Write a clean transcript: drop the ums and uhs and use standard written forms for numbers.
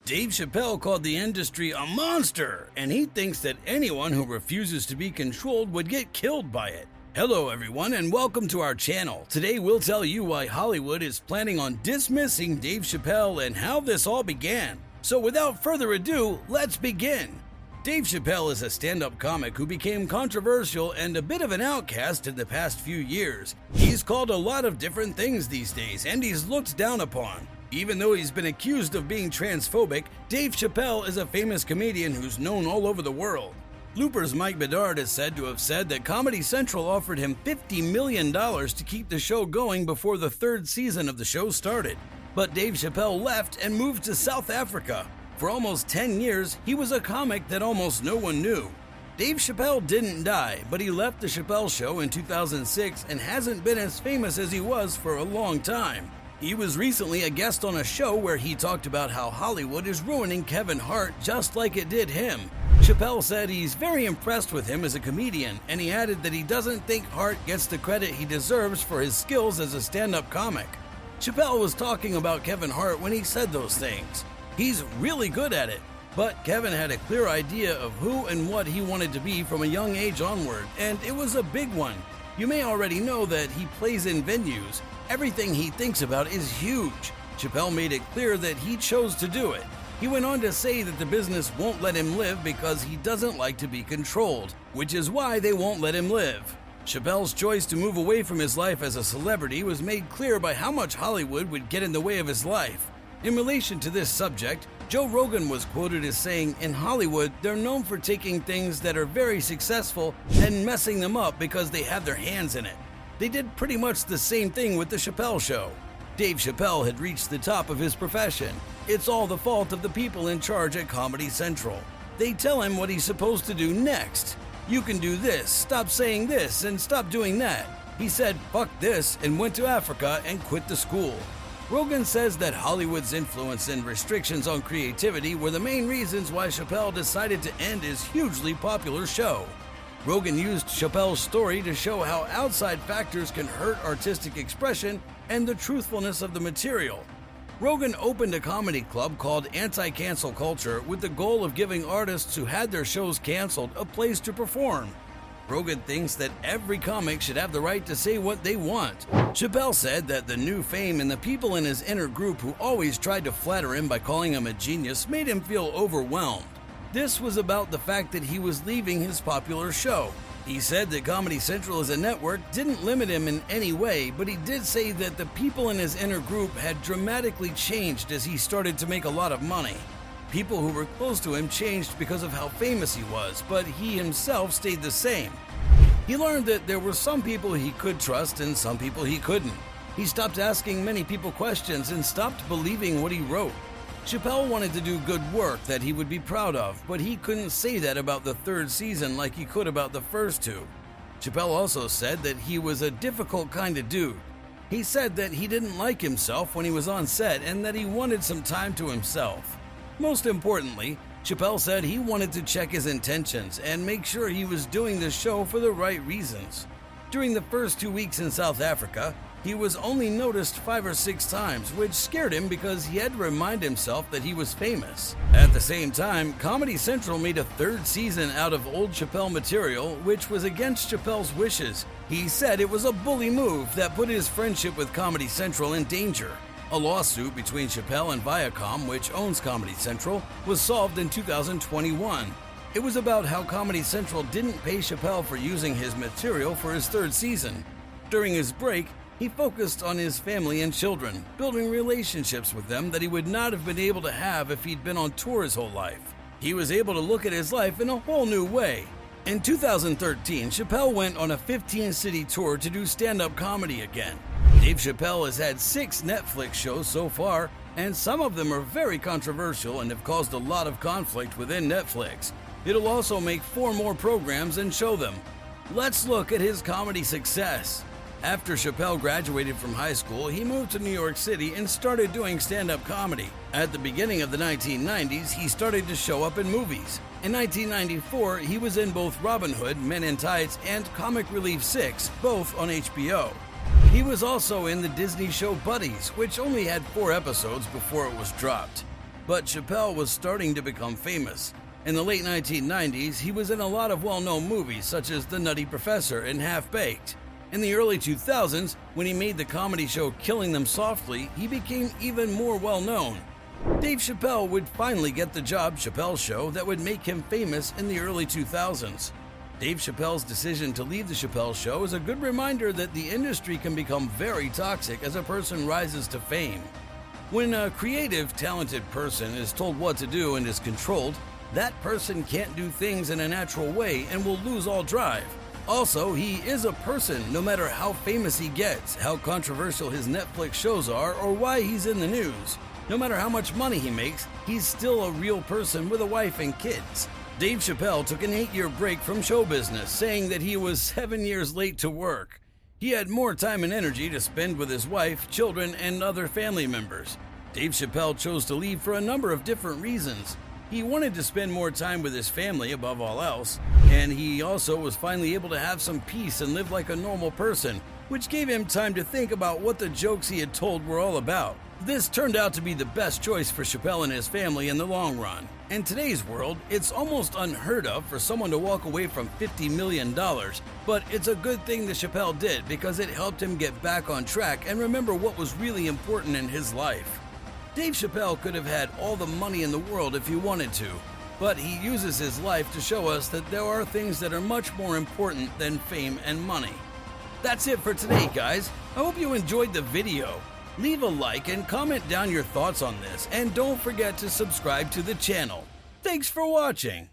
Dave Chapelle called the industry a monster, and he thinks that anyone who refuses to be controlled would get killed by it. Hello everyone and welcome to our channel. Today we'll tell you why Hollywood is planning on dismissing Dave Chapelle and how this all began. So without further ado, let's begin. Dave Chapelle is a stand-up comic who became controversial and a bit of an outcast in the past few years. He's called a lot of different things these days and he's looked down upon. Even though he's been accused of being transphobic, Dave Chapelle is a famous comedian who's known all over the world. Looper's Mike Bedard is said to have said that Comedy Central offered him $50 million to keep the show going before the third season of the show started. But Dave Chapelle left and moved to South Africa. For almost 10 years, he was a comic that almost no one knew. Dave Chapelle didn't die, but he left the Chappelle Show in 2006 and hasn't been as famous as he was for a long time. He was recently a guest on a show where he talked about how Hollywood is ruining Kevin Hart just like it did him. Chappelle said he's very impressed with him as a comedian, and he added that he doesn't think Hart gets the credit he deserves for his skills as a stand-up comic. Chappelle was talking about Kevin Hart when he said those things. He's really good at it, but Kevin had a clear idea of who and what he wanted to be from a young age onward, and it was a big one. You may already know that he plays in venues. Everything he thinks about is huge. Chappelle made it clear that he chose to do it. He went on to say that the business won't let him live because he doesn't like to be controlled, which is why they won't let him live. Chappelle's choice to move away from his life as a celebrity was made clear by how much Hollywood would get in the way of his life. In relation to this subject, Joe Rogan was quoted as saying, "In Hollywood, they're known for taking things that are very successful and messing them up because they have their hands in it." They did pretty much the same thing with the Chappelle Show. Dave Chapelle had reached the top of his profession. It's all the fault of the people in charge at Comedy Central. They tell him what he's supposed to do next. You can do this, stop saying this, and stop doing that. He said, "Fuck this," and went to Africa and quit the school. Rogan says that Hollywood's influence and restrictions on creativity were the main reasons why Chappelle decided to end his hugely popular show. Rogan used Chappelle's story to show how outside factors can hurt artistic expression and the truthfulness of the material. Rogan opened a comedy club called Anti-Cancel Culture with the goal of giving artists who had their shows canceled a place to perform. Rogan thinks that every comic should have the right to say what they want. Chappelle said that the new fame and the people in his inner group who always tried to flatter him by calling him a genius made him feel overwhelmed. This was about the fact that he was leaving his popular show. He said that Comedy Central as a network didn't limit him in any way, but he did say that the people in his inner group had dramatically changed as he started to make a lot of money. People who were close to him changed because of how famous he was, but he himself stayed the same. He learned that there were some people he could trust and some people he couldn't. He stopped asking many people questions and stopped believing what he wrote. Chappelle wanted to do good work that he would be proud of, but he couldn't say that about the third season like he could about the first two. Chappelle also said that he was a difficult kind of dude. He said that he didn't like himself when he was on set and that he wanted some time to himself. Most importantly, Chappelle said he wanted to check his intentions and make sure he was doing the show for the right reasons. During the first 2 weeks in South Africa, he was only noticed 5 or 6 times, which scared him because he had to remind himself that he was famous. At the same time, Comedy Central made a third season out of old Chappelle material, which was against Chappelle's wishes. He said it was a bully move that put his friendship with Comedy Central in danger. A lawsuit between Chappelle and Viacom, which owns Comedy Central, was solved in 2021. It was about how Comedy Central didn't pay Chappelle for using his material for his third season. During his break, he focused on his family and children, building relationships with them that he would not have been able to have if he'd been on tour his whole life. He was able to look at his life in a whole new way. In 2013, Chappelle went on a 15-city tour to do stand-up comedy again. Dave Chapelle has had 6 Netflix shows so far, and some of them are very controversial and have caused a lot of conflict within Netflix. It'll also make 4 more programs and show them. Let's look at his comedy success. After Chappelle graduated from high school, he moved to New York City and started doing stand-up comedy. At the beginning of the 1990s, he started to show up in movies. In 1994, he was in both Robin Hood, Men in Tights, and Comic Relief 6, both on HBO. He was also in the Disney show Buddies, which only had 4 episodes before it was dropped. but Chappelle was starting to become famous. In the late 1990s, he was in a lot of well-known movies such as The Nutty Professor and Half-Baked. In the early 2000s, when he made the comedy show Killing Them Softly, he became even more well-known. Dave Chapelle would finally get the job Chappelle Show that would make him famous in the early 2000s. Dave Chapelle's decision to leave the Chappelle Show is a good reminder that the industry can become very toxic as a person rises to fame. When a creative, talented person is told what to do and is controlled, that person can't do things in a natural way and will lose all drive. Also, he is a person no matter how famous he gets, how controversial his Netflix shows are, or why he's in the news. No matter how much money he makes, he's still a real person with a wife and kids. Dave Chapelle took an 8-year break from show business, saying that he was 7 years late to work. He had more time and energy to spend with his wife, children, and other family members. Dave Chapelle chose to leave for a number of different reasons. He wanted to spend more time with his family above all else, and he also was finally able to have some peace and live like a normal person, which gave him time to think about what the jokes he had told were all about. This turned out to be the best choice for Chappelle and his family in the long run. In today's world, it's almost unheard of for someone to walk away from $50 million, but it's a good thing that Chappelle did because it helped him get back on track and remember what was really important in his life. Dave Chapelle could have had all the money in the world if he wanted to, but he uses his life to show us that there are things that are much more important than fame and money. That's it for today, guys. I hope you enjoyed the video. Leave a like and comment down your thoughts on this, and don't forget to subscribe to the channel. Thanks for watching.